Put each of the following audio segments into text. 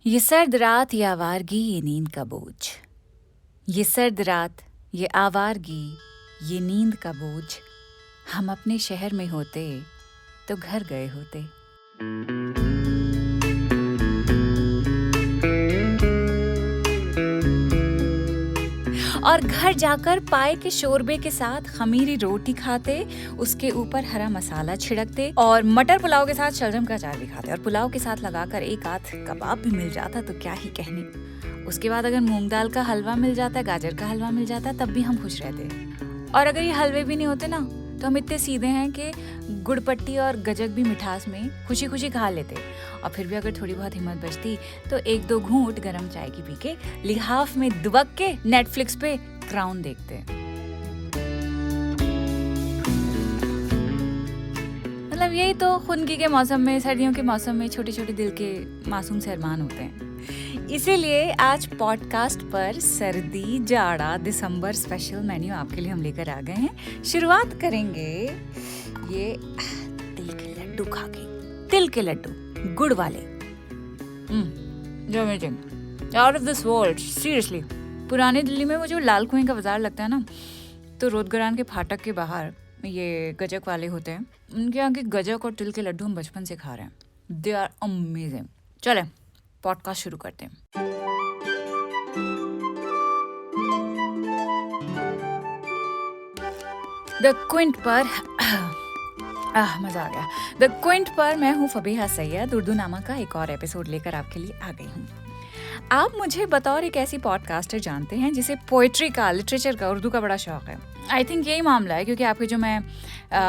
ये सर्द रात, ये आवारगी, ये नींद का बोझ। ये सर्द रात, ये आवारगी, ये नींद का बोझ। हम अपने शहर में होते तो घर गए होते। और घर जाकर पाए के शोरबे के साथ खमीरी रोटी खाते, उसके ऊपर हरा मसाला छिड़कते और मटर पुलाव के साथ शलजम का अचार भी खाते। और पुलाव के साथ लगाकर एक आध कबाब भी मिल जाता तो क्या ही कहने। उसके बाद अगर मूंग दाल का हलवा मिल जाता, गाजर का हलवा मिल जाता, तब भी हम खुश रहते। और अगर ये हलवे भी नहीं होते ना, तो हम इतने सीधे हैं कि गुड़पट्टी और गजक भी मिठास में खुशी खुशी खा लेते। और फिर भी अगर थोड़ी बहुत हिम्मत बचती तो एक दो घूंट गरम चाय की पी के लिहाफ में दुबक के नेटफ्लिक्स पे क्राउन देखते। मतलब यही तो खुनगी के मौसम में, सर्दियों के मौसम में छोटे छोटे दिल के मासूम से अरमान होते हैं। इसीलिए आज पॉडकास्ट पर सर्दी, जाड़ा, दिसंबर स्पेशल मेन्यू आपके लिए हम लेकर आ गए हैं। शुरुआत करेंगे ये तिल के लड्डू खा के। तिल के लड्डू, गुड़ वाले, out of this world, seriously. पुरानी दिल्ली में वो जो लाल कुएं का बाजार लगता है ना, तो रोदगरान के फाटक के बाहर ये गजक वाले होते हैं। उनके यहाँ के गजक और तिल के लड्डू हम बचपन से खा रहे हैं। They are amazing. चले पॉडकास्ट शुरू करते हैं। द क्विंट पर मजा आ गया। द क्विंट पर मैं हूँ फबीहा सैयद, उर्दू नामा का एक और एपिसोड लेकर आपके लिए आ गई हूँ। आप मुझे बतौर एक ऐसी पॉडकास्टर जानते हैं जिसे पोएट्री का, लिटरेचर का, उर्दू का बड़ा शौक है। आई थिंक यही मामला है, क्योंकि आपके जो मैं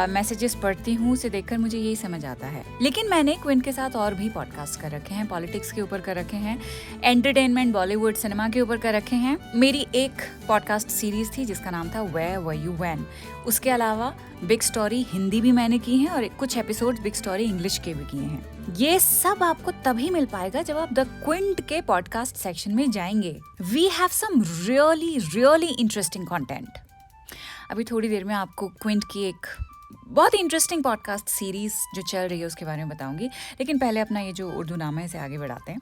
मैसेजेस पढ़ती हूँ उसे देखकर मुझे यही समझ आता है। लेकिन मैंने क्विंट के साथ और भी पॉडकास्ट कर रखे हैं। पॉलिटिक्स के ऊपर कर रखे हैं, एंटरटेनमेंट, बॉलीवुड, सिनेमा के ऊपर कर रखे हैं। मेरी एक पॉडकास्ट सीरीज थी जिसका नाम था वेयर वर यू व्हेन। उसके अलावा बिग स्टोरी हिंदी भी मैंने की है और कुछ एपिसोड बिग स्टोरी इंग्लिश के भी किए हैं। ये सब आपको तभी मिल पाएगा जब आप द क्विंट के पॉडकास्ट सेक्शन में जाएंगे। We have some really interesting content. अभी थोड़ी देर में आपको क्विंट की एक बहुत ही इंटरेस्टिंग पॉडकास्ट सीरीज जो चल रही है उसके बारे में बताऊंगी। लेकिन पहले अपना ये जो उर्दू नामा है इसे आगे बढ़ाते हैं।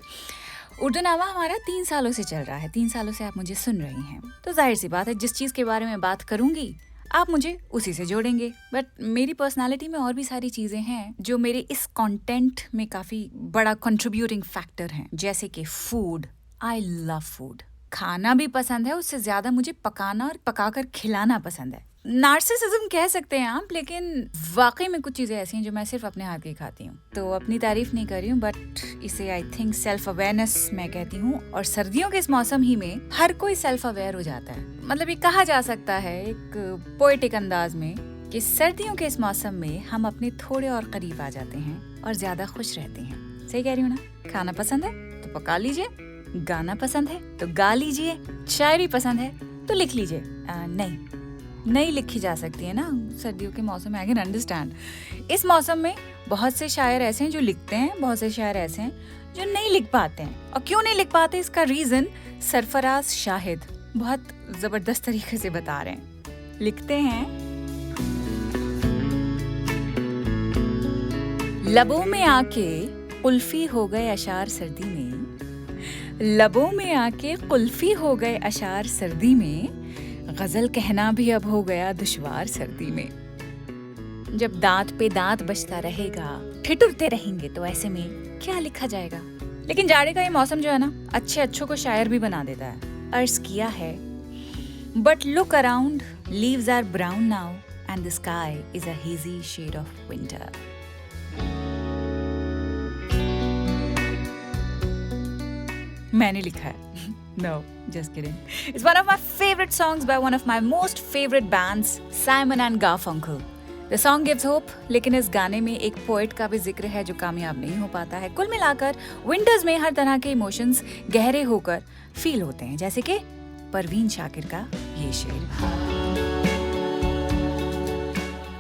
उर्दू नामा हमारा 3 सालों से चल रहा है। 3 सालों से आप मुझे सुन रही हैं, तो जाहिर सी बात है जिस चीज़ के बारे में बात करूंगी आप मुझे उसी से जोड़ेंगे। बट मेरी पर्सनालिटी में और भी सारी चीज़ें हैं जो मेरे इस कंटेंट में काफ़ी बड़ा कंट्रीब्यूटिंग फैक्टर हैं। जैसे कि फूड, आई लव फूड। खाना भी पसंद है, उससे ज़्यादा मुझे पकाना और पकाकर खिलाना पसंद है। नार्सिसिज्म कह सकते हैं आप, लेकिन वाकई में कुछ चीज़ें ऐसी हैं जो मैं सिर्फ अपने हाथ की खाती हूँ। तो अपनी तारीफ नहीं कर रही हूँ, बट इसे आई थिंक सेल्फ अवेयरनेस मैं कहती हूँ। और सर्दियों के इस मौसम ही में हर कोई सेल्फ अवेयर हो जाता है। मतलब ये कहा जा सकता है एक पोएटिक अंदाज में कि सर्दियों के इस मौसम में हम अपने थोड़े और करीब आ जाते हैं और ज्यादा खुश रहते हैं। सही कह रही हूँ ना? खाना पसंद है तो पका लीजिए, गाना पसंद है तो गा लीजिए, शायरी पसंद है तो लिख लीजिए। नहीं लिखी जा सकती है ना सर्दियों के मौसम में, आई कैन अंडरस्टैंड। इस मौसम में बहुत से शायर ऐसे हैं जो लिखते हैं, बहुत से शायर ऐसे हैं जो नहीं लिख पाते हैं। और क्यों नहीं लिख पाते, इसका रीजन सरफराज शाहिद बहुत जबरदस्त तरीके से बता रहे हैं। लिखते हैं, लबों में आके कुल्फी हो गए अशार सर्दी में, लबों में आके कुल्फी हो गए अशार सर्दी में, गजल कहना भी अब हो गया दुश्वार सर्दी में। जब दांत पे दांत बजता रहेगा, ठिठुरते रहेंगे, तो ऐसे में क्या लिखा जाएगा। लेकिन जाड़े का ये मौसम जो है ना, अच्छों को शायर भी बना देता है। अर्ज किया है, but look around, leaves are brown now and the sky is a hazy shade of winter. मैंने लिखा है। No, just kidding. It's one of my favorite songs by one of my most favorite bands, Simon and Garfunkel. The song gives hope, लेकिन इस गाने में एक poet का भी जिक्र है जो कामयाब नहीं हो पाता है। कुल मिलाकर विंटर्स में हर तरह के इमोशंस गहरे होकर फील होते हैं, जैसे कि परवीन शाकिर का ये शेर।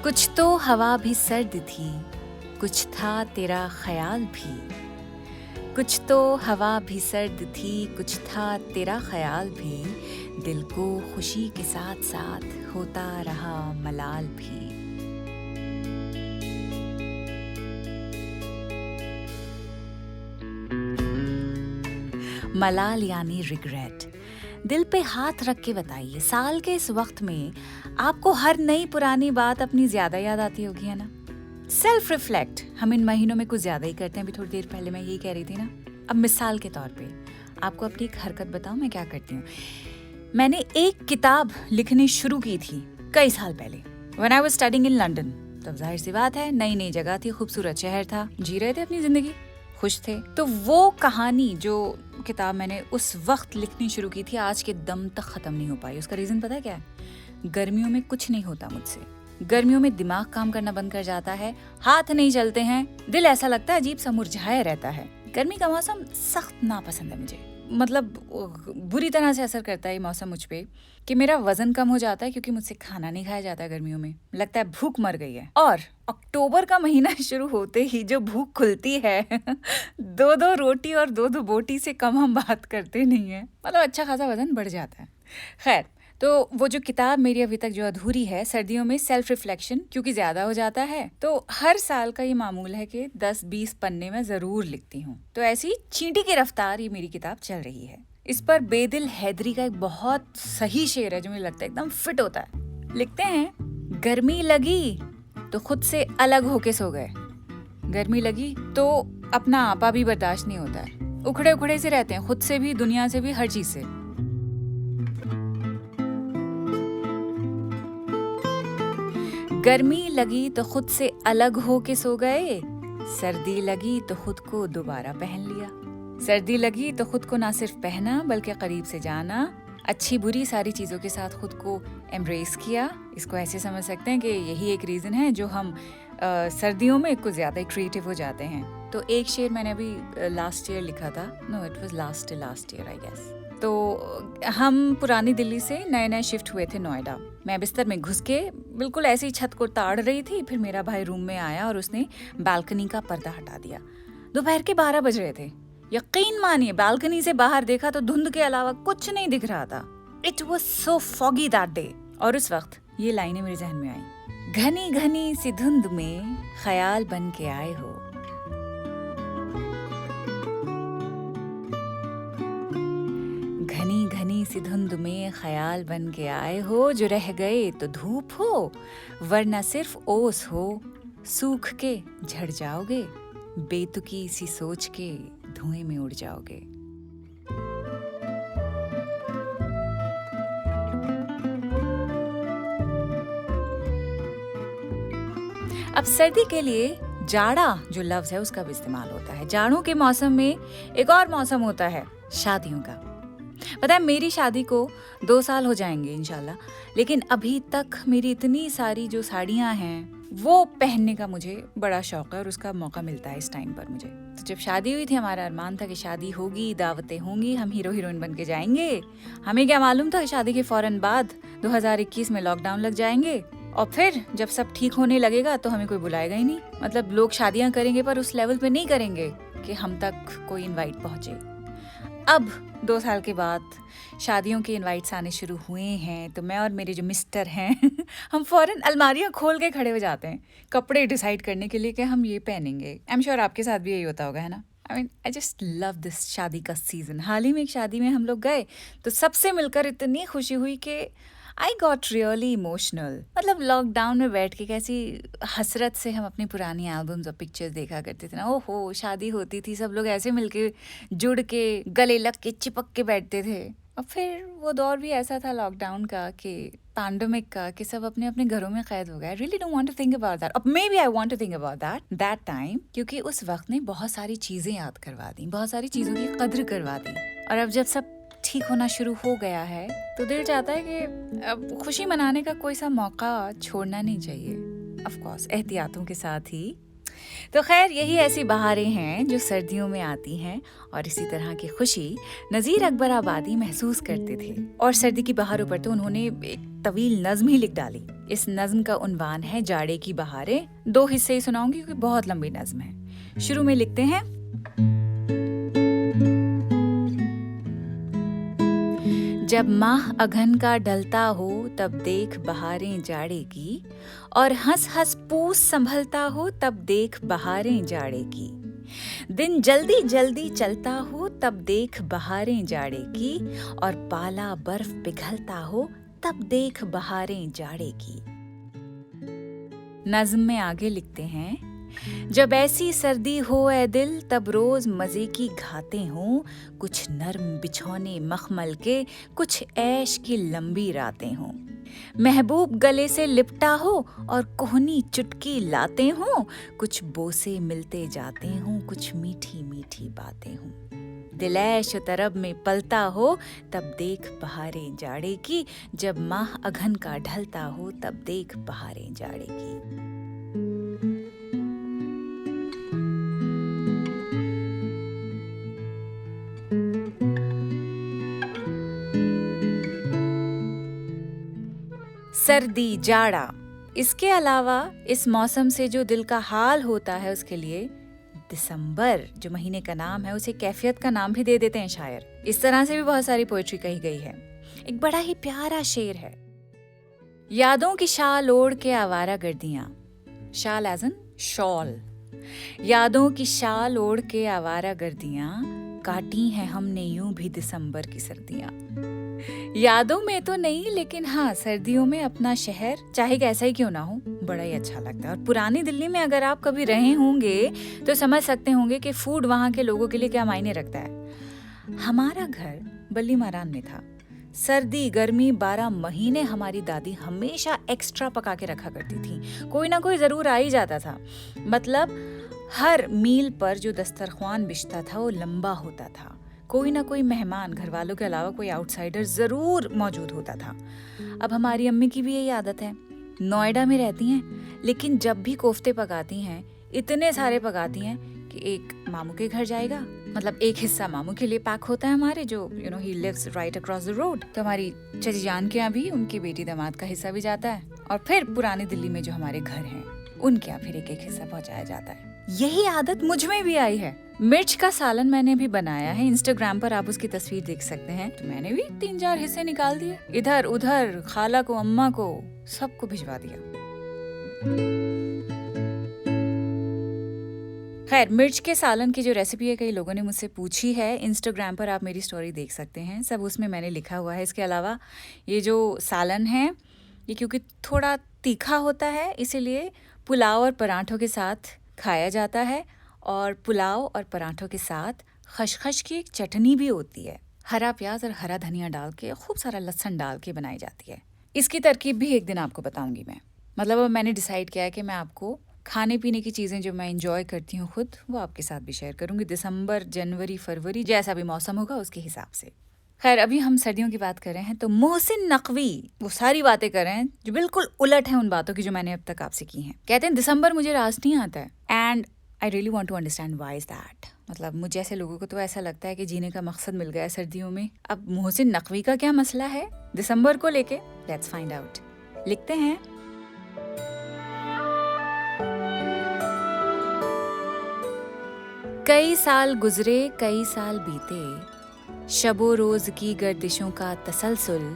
कुछ तो हवा भी सर्द थी, कुछ था तेरा ख्याल भी, कुछ तो हवा भी सर्द थी, कुछ था तेरा ख्याल भी, दिल को खुशी के साथ साथ होता रहा मलाल भी। मलाल यानी रिग्रेट। दिल पे हाथ रख के बताइए, साल के इस वक्त में आपको हर नई पुरानी बात अपनी ज्यादा याद आती होगी, है ना? सेल्फ रिफ्लेक्ट हम इन महीनों में कुछ ज्यादा ही करते हैं। अभी थोड़ी देर पहले मैं यही कह रही थी ना। अब मिसाल के तौर पे आपको अपनी एक हरकत बताऊं, मैं क्या करती हूँ। मैंने एक किताब लिखनी शुरू की थी कई साल पहले, when I was studying in London. तब जाहिर सी बात है, नई नई जगह थी, खूबसूरत शहर था, जी रहे थे अपनी जिंदगी, खुश थे। तो वो कहानी, जो किताब मैंने उस वक्त लिखनी शुरू की थी, आज के दम तक खत्म नहीं हो पाई। उसका रीजन पता है क्या है? गर्मियों में कुछ नहीं होता मुझसे। गर्मियों में दिमाग काम करना बंद कर जाता है, हाथ नहीं चलते हैं, दिल ऐसा लगता है अजीब सा मुरझाया रहता है। गर्मी का मौसम सख्त नापसंद है मुझे। मतलब बुरी तरह से असर करता है ये मौसम मुझ पे कि मेरा वजन कम हो जाता है, क्योंकि मुझसे खाना नहीं खाया जाता गर्मियों में। लगता है भूख मर गई है। और अक्टूबर का महीना शुरू होते ही जो भूख खुलती है दो दो रोटी और दो दो बोटी से कम हम बात करते नहीं है। मतलब अच्छा खासा वजन बढ़ जाता है। खैर, तो वो जो किताब मेरी अभी तक जो अधूरी है, सर्दियों में सेल्फ रिफ्लेक्शन क्योंकि ज्यादा हो जाता है, तो हर साल का ये मामूल है कि 10-20 पन्ने में जरूर लिखती हूँ। तो ऐसी चींटी की रफ्तार ये मेरी किताब चल रही है। इस पर बेदिल हैदरी का एक बहुत सही शेर है जो मुझे लगता है एकदम फिट होता है। लिखते हैं, गर्मी लगी तो खुद से अलग होके सो गए। गर्मी लगी तो अपना आपा भी बर्दाश्त नहीं होता है, उखड़े उखड़े से रहते हैं, खुद से भी, दुनिया से भी, हर चीज से। गर्मी लगी तो खुद से अलग हो के सो गए, सर्दी लगी तो खुद को दोबारा पहन लिया। सर्दी लगी तो खुद को ना सिर्फ पहना बल्कि करीब से जाना, अच्छी बुरी सारी चीजों के साथ खुद को एम्ब्रेस किया। इसको ऐसे समझ सकते हैं कि यही एक रीजन है जो हम सर्दियों में कुछ ज्यादा क्रिएटिव हो जाते हैं। तो एक शेर मैंने अभी लास्ट ईयर लिखा था, no it was last year I guess. तो हम पुरानी दिल्ली से नए नए शिफ्ट हुए थे नोएडा। मैं बिस्तर में घुस के बिल्कुल ऐसी छत को ताड़ रही थी, फिर मेरा भाई रूम में आया और उसने बालकनी का पर्दा हटा दिया। दोपहर के 12 बज रहे थे। यकीन मानिए, बालकनी से बाहर देखा तो धुंध के अलावा कुछ नहीं दिख रहा था। It was so foggy that day. और उस वक्त ये लाइनें मेरे जहन में आई, घनी घनी सी धुंध में ख्याल बन के आए हो। घनी घनी सी धुंध में ख्याल बन के आए हो, जो रह गए तो धूप हो वरना सिर्फ ओस हो, सूख के झड़ जाओगे, बेतुकी सी सोच के धुएं में उड़ जाओगे। अब सर्दी के लिए जाड़ा जो लफ्ज है उसका भी इस्तेमाल होता है। जाड़ों के मौसम में एक और मौसम होता है शादियों का। पता है, मेरी शादी को 2 साल हो जाएंगे इंशाल्लाह, लेकिन अभी तक मेरी इतनी सारी जो साड़ियाँ हैं वो पहनने का मुझे बड़ा शौक है और उसका मौका मिलता है इस टाइम पर मुझे। तो जब शादी हुई थी, हमारा अरमान था कि शादी होगी, दावतें होंगी, हम हीरो हीरोइन बन के जाएंगे। हमें क्या मालूम था शादी के फौरन बाद 2021 में लॉकडाउन लग जाएंगे और फिर जब सब ठीक होने लगेगा तो हमें कोई बुलाएगा ही नहीं। मतलब लोग शादियां करेंगे पर उस लेवल पे नहीं करेंगे कि हम तक कोई इनवाइट पहुंचे। अब 2 साल के बाद शादियों के इनवाइट्स आने शुरू हुए हैं, तो मैं और मेरे जो मिस्टर हैं हम फौरन अलमारियां खोल के खड़े हो जाते हैं कपड़े डिसाइड करने के लिए कि हम ये पहनेंगे। आई एम श्योर आपके साथ भी यही होता होगा, है ना? आई जस्ट लव दिस शादी का सीजन। हाल ही में एक शादी में हम लोग गए तो सबसे मिलकर इतनी खुशी हुई कि आई गॉट रियली इमोशनल। मतलब लॉकडाउन में बैठ के कैसी हसरत से हम अपनी पुरानी एल्बम्स और पिक्चर्स देखा करते थे ना। ओहो, शादी होती थी, सब लोग ऐसे मिलके जुड़ के गले लग के चिपक के बैठते थे। और फिर वो दौर भी ऐसा था लॉकडाउन का, कि पैंडेमिक का, कि सब अपने अपने घरों में कैद हो गए। I really don't want to think about that. अब maybe I want to think about that time, क्योंकि उस वक्त ने बहुत सारी चीजें याद करवा दी, बहुत सारी चीजों की कद्र करवा दी। और अब जब सब ठीक होना शुरू हो गया है तो दिल चाहता है कि अब खुशी मनाने का कोई सा मौका छोड़ना नहीं चाहिए, ऑफ कोर्स एहतियातों के साथ ही। तो खैर, यही ऐसी बहारें हैं जो सर्दियों में आती हैं और इसी तरह की खुशी नज़ीर अकबर आबादी महसूस करते थे। और सर्दी की बहारों पर तो उन्होंने एक तवील नज्म ही लिख डाली। इस नज्म का उन्वान है जाड़े की बहारें। 2 हिस्से ही सुनाऊंगी क्योंकि बहुत लंबी नज्म है। शुरू में लिखते हैं, जब माह अघन का ढलता हो तब देख बहारें जाड़े की, और हंस हंस पूस संभलता हो तब देख बहारें जाड़े की। दिन जल्दी जल्दी चलता हो तब देख बहारें जाड़े की, और पाला बर्फ पिघलता हो तब देख बहारें जाड़े की। नज्म में आगे लिखते हैं, जब ऐसी सर्दी हो ए दिल तब रोज मजे की घातें हों, कुछ नर्म बिछौने मखमल के, कुछ ऐश की लंबी रातें हों। महबूब गले से लिपटा हो और कोहनी चुटकी लाते हों, कुछ बोसे मिलते जाते हों, कुछ मीठी मीठी बातें हों। दिल ऐश तरब में पलता हो तब देख बहारें जाड़े की, जब माह अघन का ढलता हो तब देख बहारें जाड़े की। सर्दी, जाड़ा, इसके अलावा इस मौसम से जो दिल का हाल होता है उसके लिए दिसंबर जो महीने का नाम है उसे कैफियत का नाम भी दे देते हैं शायर। इस तरह से भी बहुत सारी पोएट्री कही गई है। एक बड़ा ही प्यारा शेर है, यादों की शाल ओढ़ के आवारा गर्दियां, शाल एज एन शॉल, यादों की शाल ओढ़ के आवारा गर्दियां, काटी हैं हमने यूं भी दिसंबर की सर्दियां। यादों में तो नहीं, लेकिन हाँ सर्दियों में अपना शहर चाहे कैसा ही क्यों ना हो बड़ा ही अच्छा लगता है। और पुरानी दिल्ली में अगर आप कभी रहे होंगे तो समझ सकते होंगे कि फूड वहाँ के लोगों के लिए क्या मायने रखता है। हमारा घर बल्ली मारान में था। सर्दी गर्मी 12 महीने हमारी दादी हमेशा एक्स्ट्रा पका के रखा करती थी। कोई ना कोई जरूर आ ही जाता था। मतलब हर मील पर जो दस्तरख्वान बिछता था वो लंबा होता था। कोई ना कोई मेहमान घर वालों के अलावा कोई आउटसाइडर जरूर मौजूद होता था। अब हमारी अम्मी की भी यही आदत है। नोएडा में रहती हैं, लेकिन जब भी कोफ्ते पकाती हैं इतने सारे पकाती हैं कि एक मामू के घर जाएगा, मतलब एक हिस्सा मामू के लिए पैक होता है हमारे, जो he lives right across the road. तो हमारी चची जान के यहाँ भी उनकी बेटी दामाद का हिस्सा भी जाता है, और फिर पुरानी दिल्ली में जो हमारे घर हैं उनके यहाँ फिर एक एक हिस्सा पहुँचाया जाता है। यही आदत मुझ में भी आई है। मिर्च का सालन मैंने भी बनाया है, इंस्टाग्राम पर आप उसकी तस्वीर देख सकते हैं। तो मैंने भी 3-4 हिस्से निकाल दिए, इधर उधर खाला को अम्मा को सबको भिजवा दिया। खैर, मिर्च के सालन की जो रेसिपी है कई लोगों ने मुझसे पूछी है, इंस्टाग्राम पर आप मेरी स्टोरी देख सकते हैं, सब उसमें मैंने लिखा हुआ है। इसके अलावा ये जो सालन है ये क्योंकि थोड़ा तीखा होता है इसीलिए पुलाव और पराठों के साथ खाया जाता है, और पुलाव और पराठों के साथ खशखश की एक चटनी भी होती है, हरा प्याज और हरा धनिया डाल के, खूब सारा लहसुन डाल के बनाई जाती है। इसकी तरकीब भी एक दिन आपको बताऊंगी मैं। मतलब अब मैंने डिसाइड किया है कि मैं आपको खाने पीने की चीज़ें जो मैं इंजॉय करती हूँ खुद, वो आपके साथ भी शेयर करूंगी। दिसंबर, जनवरी, फरवरी जैसा भी मौसम होगा उसके हिसाब से। खैर, अभी हम सर्दियों की बात कर रहे हैं तो मोहसिन नकवी वो सारी बातें कर रहे हैं जो बिल्कुल उलट है उन बातों की जो मैंने अब तक आपसे की हैं। कहते हैं दिसंबर मुझे रास नहीं आता है, and I really want to understand why is that. मतलब मुझे ऐसे लोगों को तो ऐसा लगता है कि जीने का मकसद मिल गया है सर्दियों में। अब मोहसिन नकवी का क्या मसला है दिसंबर को लेके? Let's find out. लिखते हैं, कई साल गुजरे कई साल बीते, शबो रोज की गर्दिशों का तसलसल,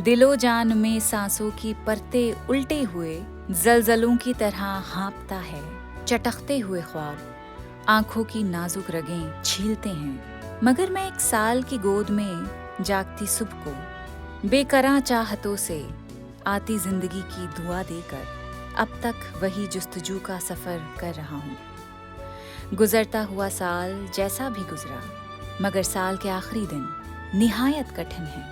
दिलो जान में सांसों की परते उल्टे हुए, जलजलों की तरह हाँपता है, चटकते हुए ख्वाब आंखों की नाजुक रगें छीलते हैं। मगर मैं एक साल की गोद में जागती सुबह को, बेकरां चाहतों से आती जिंदगी की दुआ देकर, अब तक वही जुस्तजू का सफर कर रहा हूँ। गुजरता हुआ साल जैसा भी गुजरा, मगर साल के आखिरी दिन निहायत कठिन है।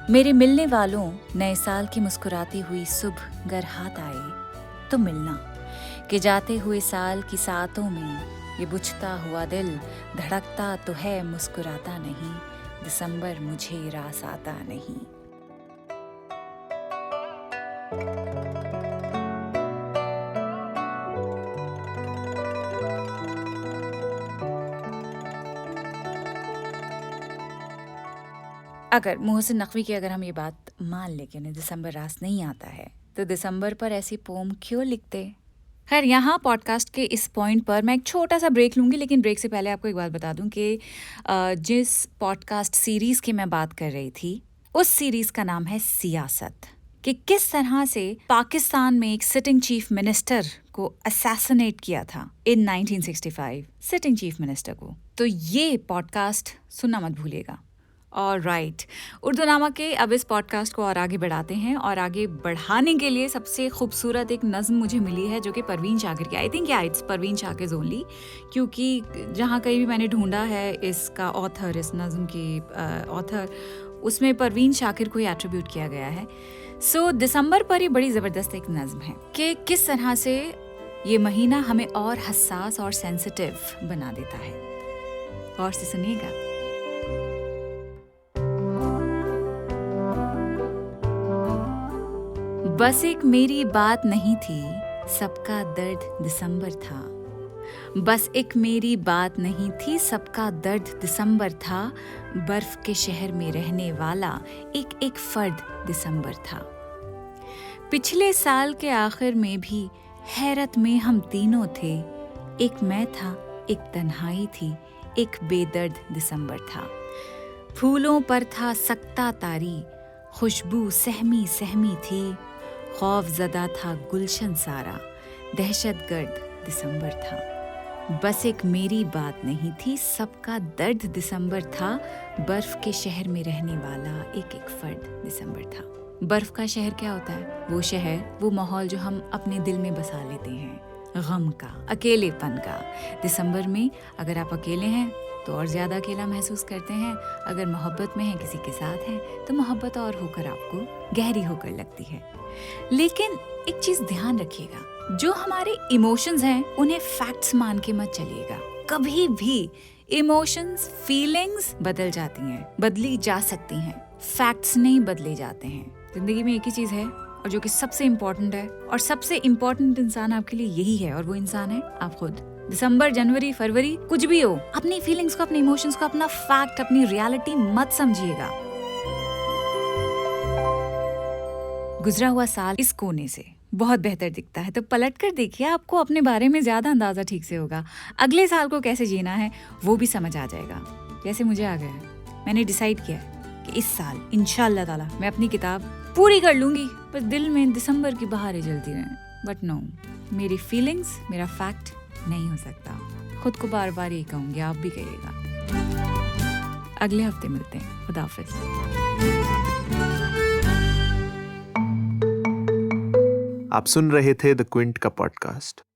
मेरे मिलने वालों नए साल की मुस्कुराती हुई सुबह गर हाथ आए तो मिलना, कि जाते हुए साल की सातों में ये बुझता हुआ दिल धड़कता तो है मुस्कुराता नहीं, दिसंबर मुझे रास आता नहीं। अगर मोहसिन नकवी की अगर हम ये बात मान लें कि उन्हें दिसंबर रास नहीं आता है तो दिसंबर पर ऐसी पोम क्यों लिखते? खैर, यहाँ पॉडकास्ट के इस पॉइंट पर मैं एक छोटा सा ब्रेक लूँगी, लेकिन ब्रेक से पहले आपको एक बात बता दूँ कि जिस पॉडकास्ट सीरीज़ की मैं बात कर रही थी उस सीरीज़ का नाम है सियासत, कि किस तरह से पाकिस्तान में एक सिटिंग चीफ मिनिस्टर को असैसिनेट किया था इन 1965, सिटिंग चीफ मिनिस्टर को। तो ये पॉडकास्ट सुनना मत भूलिएगा। और राइट, उर्दू नामा के अब इस पॉडकास्ट को और आगे बढ़ाते हैं, और आगे बढ़ाने के लिए सबसे खूबसूरत एक नज़्म मुझे मिली है जो कि परवीन शाकिर की। I think it's Parveen Shakir only, क्योंकि जहाँ कहीं भी मैंने ढूंढा है इसका ऑथर, इस नज़्म की ऑथर, उसमें परवीन शाकिर को ही एट्रीब्यूट किया गया है। सो दिसंबर पर ही बड़ी ज़बरदस्त एक नज़्म है कि किस तरह से ये महीना हमें और हसास और सेंसिटिव बना देता है। और से सुनिएगा। बस एक मेरी बात नहीं थी, सबका दर्द दिसंबर था। बस एक मेरी बात नहीं थी, सबका दर्द दिसंबर था। बर्फ के शहर में रहने वाला एक एक फर्द दिसंबर था। पिछले साल के आखिर में भी हैरत में हम तीनों थे। एक मैं था, एक तन्हाई थी, एक बेदर्द दिसंबर था। फूलों पर था सकता तारी, खुशबू सहमी सहमी थी। खौफ ज़दा था गुलशन सारा, दहशतगर्द दिसंबर था। बस एक मेरी बात नहीं थी, सबका दर्द दिसंबर था। बर्फ के शहर में रहने वाला एक एक फर्द दिसंबर था। बर्फ का शहर क्या होता है? वो शहर, वो माहौल जो हम अपने दिल में बसा लेते हैं, गम का, अकेलेपन का। दिसंबर में अगर आप अकेले हैं तो और ज़्यादा अकेला महसूस करते हैं। अगर मोहब्बत में हैं, किसी के साथ हैं, तो मोहब्बत और होकर आपको गहरी होकर लगती है। लेकिन एक चीज़ ध्यान रखिएगा, जो हमारे इमोशंस हैं उन्हें फैक्ट्स मान के मत चलिएगा। कभी भी इमोशंस, फीलिंग्स बदल जाती हैं, बदली जा सकती हैं, फैक्ट्स नहीं बदले जाते हैं। जिंदगी में एक ही चीज़ है और जो कि सबसे इम्पोर्टेंट है, और सबसे इम्पोर्टेंट इंसान आपके लिए यही है, और वो इंसान है आप खुद। दिसंबर, जनवरी, फरवरी, कुछ भी हो, अपनी फीलिंग्स को, अपने इमोशंस को अपना फैक्ट, अपनी रियलिटी मत समझिएगा। गुजरा हुआ साल इस कोने से बहुत बेहतर दिखता है, तो पलट कर देखिए, आपको अपने बारे में ज्यादा अंदाजा ठीक से होगा। अगले साल को कैसे जीना है वो भी समझ आ जाएगा, जैसे मुझे आ गया है। मैंने डिसाइड किया है कि इस साल इंशाअल्लाह ताला मैं अपनी किताब पूरी कर लूंगी, पर दिल में दिसंबर की बहारें जलती रहें। बट नो, मेरी फीलिंग्स मेरा फैक्ट नहीं हो सकता। खुद को बार बार ये कहूंगी, आप भी कहिएगा। अगले हफ्ते मिलते हैं। खुदा हाफिज। आप सुन रहे थे द क्विंट का पॉडकास्ट।